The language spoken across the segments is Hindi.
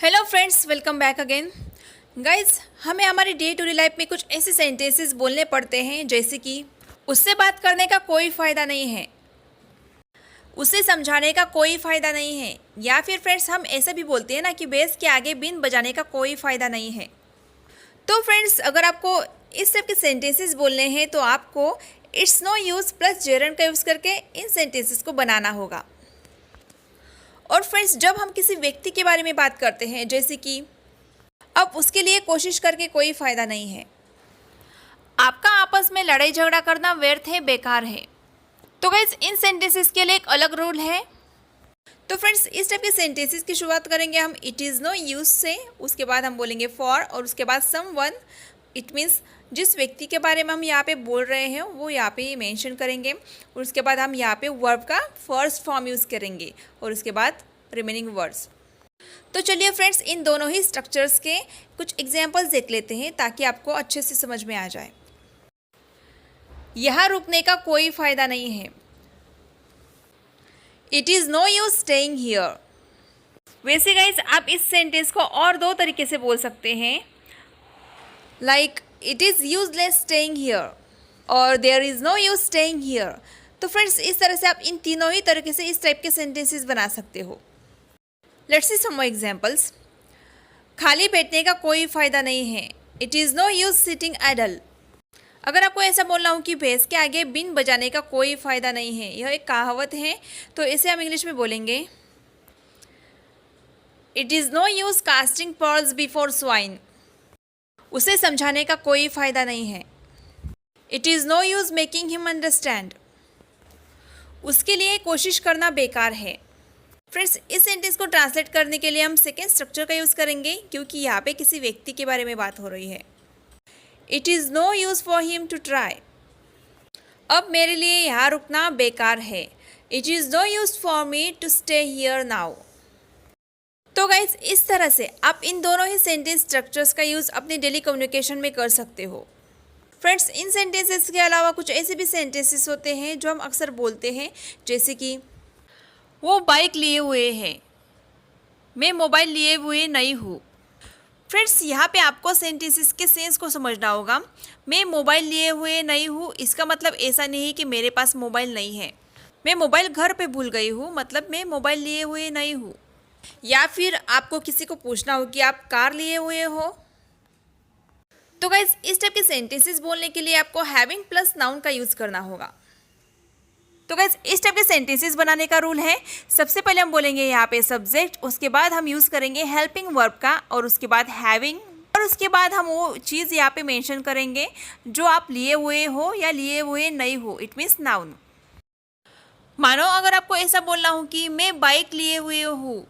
Hello friends, welcome back again. Guys, हमें हमारी डे टू डे लाइफ में कुछ ऐसे सेंटेंसेस बोलने पड़ते हैं जैसे कि उससे बात करने का कोई फ़ायदा नहीं है, उसे समझाने का कोई फ़ायदा नहीं है, या फिर फ्रेंड्स हम ऐसे भी बोलते हैं ना कि बेस के आगे बीन बजाने का कोई फ़ायदा नहीं है। तो फ्रेंड्स, अगर आपको इस टाइप के सेंटेंसेस बोलने हैं तो आपको it's no use plus gerund का यूज़ करके इन सेंटेंसेस को बनाना होगा। और फ्रेंड्स, जब हम किसी व्यक्ति के बारे में बात करते हैं जैसे कि अब उसके लिए कोशिश करके कोई फ़ायदा नहीं है, आपका आपस में लड़ाई झगड़ा करना व्यर्थ है, बेकार है। तो गाइस, इन सेंटेंसेस के लिए एक अलग रूल है। तो फ्रेंड्स, इस टाइप के सेंटेंसेस की शुरुआत करेंगे हम इट इज़ नो यूज से, उसके बाद हम बोलेंगे फॉर और उसके बाद समवन। इट मीन्स जिस व्यक्ति के बारे में हम यहाँ पे बोल रहे हैं वो यहाँ पे मेंशन करेंगे, और उसके बाद हम यहाँ पे वर्ब का फर्स्ट फॉर्म यूज़ करेंगे और उसके बाद रिमेनिंग वर्ड्स। तो चलिए फ्रेंड्स, इन दोनों ही स्ट्रक्चर्स के कुछ एग्जांपल्स देख लेते हैं ताकि आपको अच्छे से समझ में आ जाए। यहाँ रुकने का कोई फ़ायदा नहीं है, it is no use staying here. वैसे गाइज, आप इस सेंटेंस को और दो तरीके से बोल सकते हैं, like it is useless staying here और there is no use staying here. तो फ्रेंड्स, इस तरह से आप इन तीनों ही तरीके से इस टाइप के सेंटेंसेस बना सकते हो। Let's see some more examples. खाली बैठने का कोई फ़ायदा नहीं है, it is no use sitting idle. अगर आपको ऐसा बोलना हो कि भैंस के आगे बीन बजाने का कोई फ़ायदा नहीं है, यह एक कहावत है, तो इसे हम इंग्लिश में बोलेंगे it is no use casting pearls before swine. उसे समझाने का कोई फ़ायदा नहीं है, it is no use making him understand. उसके लिए कोशिश करना बेकार है। फ्रेंड्स, इस सेंटेंस को ट्रांसलेट करने के लिए हम सेकेंड स्ट्रक्चर का यूज़ करेंगे क्योंकि यहाँ पे किसी व्यक्ति के बारे में बात हो रही है। It is no use for him to try. अब मेरे लिए यहाँ रुकना बेकार है, it is no use for me to stay here now. तो गाइज, इस तरह से आप इन दोनों ही सेंटेंस स्ट्रक्चर्स का यूज़ अपने डेली कम्युनिकेशन में कर सकते हो। फ्रेंड्स, इन सेंटेंसेस के अलावा कुछ ऐसे भी सेंटेंसेस होते हैं जो हम अक्सर बोलते हैं, जैसे कि वो बाइक लिए हुए हैं, मैं मोबाइल लिए हुए नहीं हूँ। फ्रेंड्स, यहाँ पे आपको सेंटेंसेस के सेंस को समझना होगा। मैं मोबाइल लिए हुए नहीं हूँ, इसका मतलब ऐसा नहीं है कि मेरे पास मोबाइल नहीं है। मैं मोबाइल घर पे भूल गई हूँ, मतलब मैं मोबाइल लिए हुए नहीं हूँ। या फिर आपको किसी को पूछना हो कि आप कार लिए हुए हो। तो गाइस, इस टाइप के सेंटेंसेस बोलने के लिए आपको हैविंग प्लस नाउन का यूज़ करना होगा। तो गाइस, इस टाइप के सेंटेंसेस बनाने का रूल है, सबसे पहले हम बोलेंगे यहाँ पे सब्जेक्ट, उसके बाद हम यूज़ करेंगे हेल्पिंग वर्ब का, और उसके बाद हैविंग, और उसके बाद हम वो चीज़ यहाँ पे मेंशन करेंगे जो आप लिए हुए हो या लिए हुए नहीं हो। It means noun. मानो अगर आपको ऐसा बोलना हो कि मैं बाइक लिए हुए हूँ,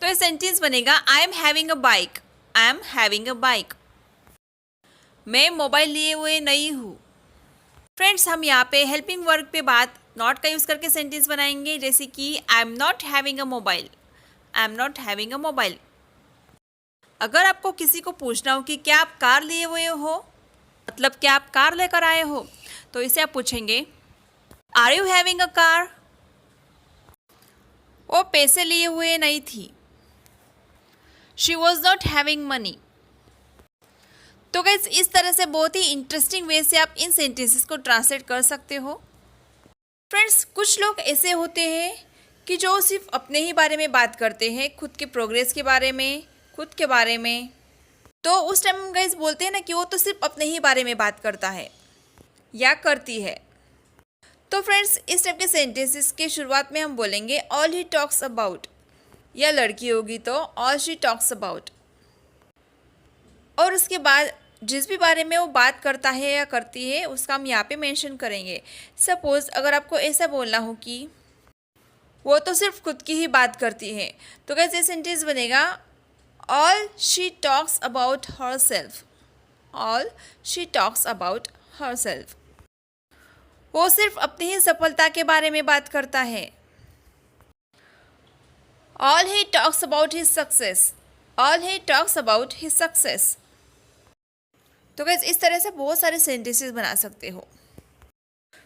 तो ये सेंटेंस बनेगा I am having a bike, I am having a bike. मैं मोबाइल लिए हुए नहीं हूँ। फ्रेंड्स, हम यहाँ पे हेल्पिंग वर्ब पे बात नॉट का यूज़ करके सेंटेंस बनाएंगे, जैसे कि I am not having a mobile, I am not having a mobile. अगर आपको किसी को पूछना हो कि क्या आप कार लिए हुए हो, मतलब क्या आप कार लेकर आए हो, तो इसे आप पूछेंगे are you having a car. वो पैसे लिए हुए नहीं थी, she was not having money. तो गाइस, इस तरह से बहुत ही इंटरेस्टिंग वे से आप इन सेंटेंसेस को ट्रांसलेट कर सकते हो। फ्रेंड्स, कुछ लोग ऐसे होते हैं कि जो सिर्फ अपने ही बारे में बात करते हैं, खुद के प्रोग्रेस के बारे में, खुद के बारे में। तो उस टाइम गाइस बोलते हैं ना कि वो तो सिर्फ अपने ही बारे में बात करता है या करती है। तो फ्रेंड्स, इस टाइप के सेंटेंसेस के शुरुआत में हम बोलेंगे ऑल ही टॉक्स अबाउट, या लड़की होगी तो ऑल शी टॉक्स अबाउट, और उसके बाद जिस भी बारे में वो बात करता है या करती है उसका हम यहाँ पे मेंशन करेंगे। सपोज़ अगर आपको ऐसा बोलना हो कि वो तो सिर्फ खुद की ही बात करती है, तो कैसे सेंटेंस बनेगा all she talks about her self, all she talks about her self. वो सिर्फ अपनी ही सफलता के बारे में बात करता है, all he talks about his success, all he talks about his success. तो गाइस, इस तरह से बहुत सारे सेंटेंसेस बना सकते हो।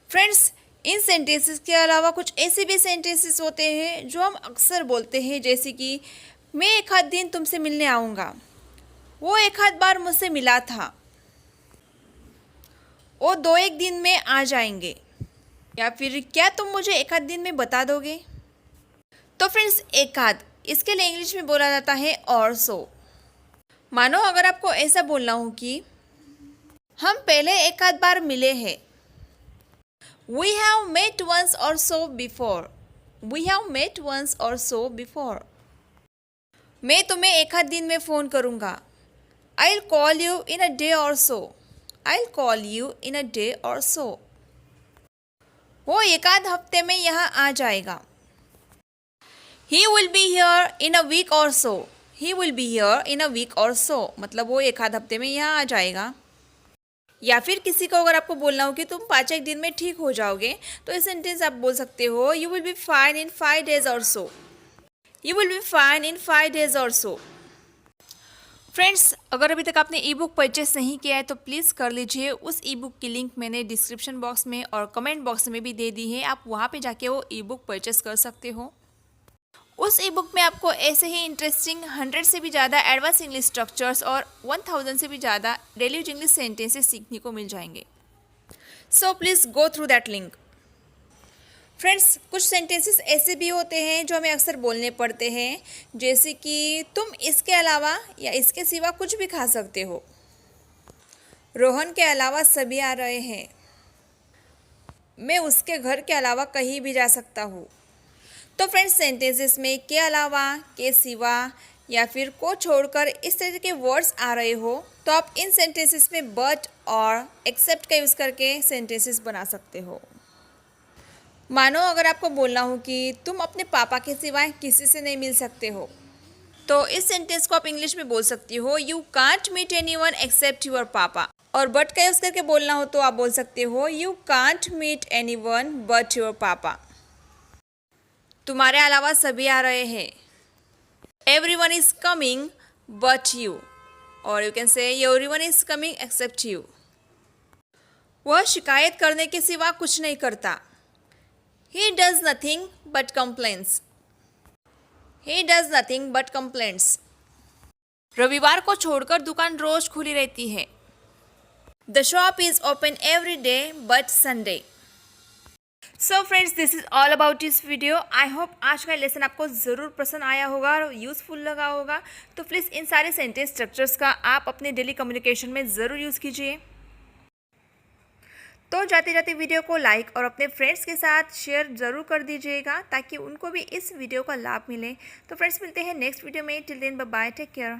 फ्रेंड्स, इन सेंटेंसेस के अलावा कुछ ऐसे भी सेंटेंसेस होते हैं जो हम अक्सर बोलते हैं, जैसे कि मैं एक आध दिन तुमसे मिलने आऊँगा। वो एक आध बार मुझसे मिला था। वो 2-1 दिन में आ जाएंगे। या फिर क्या तुम मुझे एक आध दिन में बता दोगे? तो फ्रेंड्स, एक आध इसके लिए इंग्लिश में बोला जाता है और सो। मानो अगर आपको ऐसा बोलना हो कि हम पहले एक आध बार मिले हैं। We have met once or so before. We have met once or so before. मैं तुम्हें एक आध दिन में फ़ोन करूँगा। I'll call you in a day or so. I'll call you in a day or so. वो एक आध हफ्ते में यहाँ आ जाएगा। He will be here in a week or so. He will be here in a week or so. मतलब वो एक आध हफ्ते में यहाँ आ जाएगा। या फिर किसी को अगर आपको बोलना हो कि तुम 5-1 दिन में ठीक हो जाओगे, तो ये सेंटेंस आप बोल सकते हो you will be fine in 5 days और so. You will be fine in 5 days और सो। फ्रेंड्स, अगर अभी तक आपने ई बुक परचेस नहीं किया है तो प्लीज़ कर लीजिए। उस ई बुक की लिंक मैंने डिस्क्रिप्शन बॉक्स में और कमेंट बॉक्स में भी दे दी है। आप वहाँ पे जाके वो ई बुक परचेस कर सकते हो। उस ई बुक में आपको ऐसे ही इंटरेस्टिंग 100 से भी ज़्यादा एडवांस इंग्लिश स्ट्रक्चर्स और 1000 से भी ज़्यादा डेली यूज इंग्लिश सेंटेंसेस सीखने को मिल जाएंगे। So please go through that link. Friends, कुछ सेंटेंसेस ऐसे भी होते हैं जो हमें अक्सर बोलने पड़ते हैं, जैसे कि तुम इसके अलावा या इसके सिवा कुछ भी खा सकते हो। रोहन के अलावा सभी आ रहे हैं। मैं उसके घर के अलावा कहीं भी जा सकता हूँ। तो फ्रेंड्स, सेंटेंसेस में के अलावा, के सिवा या फिर को छोड़कर इस तरह के वर्ड्स आ रहे हो तो आप इन सेंटेंसेस में बट और एक्सेप्ट का यूज़ करके सेंटेंसेस बना सकते हो। मानो अगर आपको बोलना हो कि तुम अपने पापा के सिवाय किसी से नहीं मिल सकते हो, तो इस सेंटेंस को आप इंग्लिश में बोल सकती हो you can't meet anyone except your papa. और बट का यूज़ करके बोलना हो तो आप बोल सकते हो you can't meet anyone but your papa. तुम्हारे अलावा सभी आ रहे हैं। Everyone is coming but you. और you can say everyone is coming except you. वह शिकायत करने के सिवा कुछ नहीं करता। He does nothing but complains. He does nothing but complaints. रविवार को छोड़कर दुकान रोज खुली रहती है। The shop is open every day but Sunday. So friends, this is all about this video. I hope आज का लेसन आपको ज़रूर पसंद आया होगा और यूज़फुल लगा होगा। तो प्लीज़ इन सारे सेंटेंस स्ट्रक्चर्स का आप अपने डेली कम्युनिकेशन में ज़रूर यूज़ कीजिए। तो जाते जाते वीडियो को लाइक और अपने फ्रेंड्स के साथ शेयर ज़रूर कर दीजिएगा ताकि उनको भी इस वीडियो का लाभ मिले। तो फ्रेंड्स, मिलते हैं नेक्स्ट वीडियो में। Till then bye bye, take care.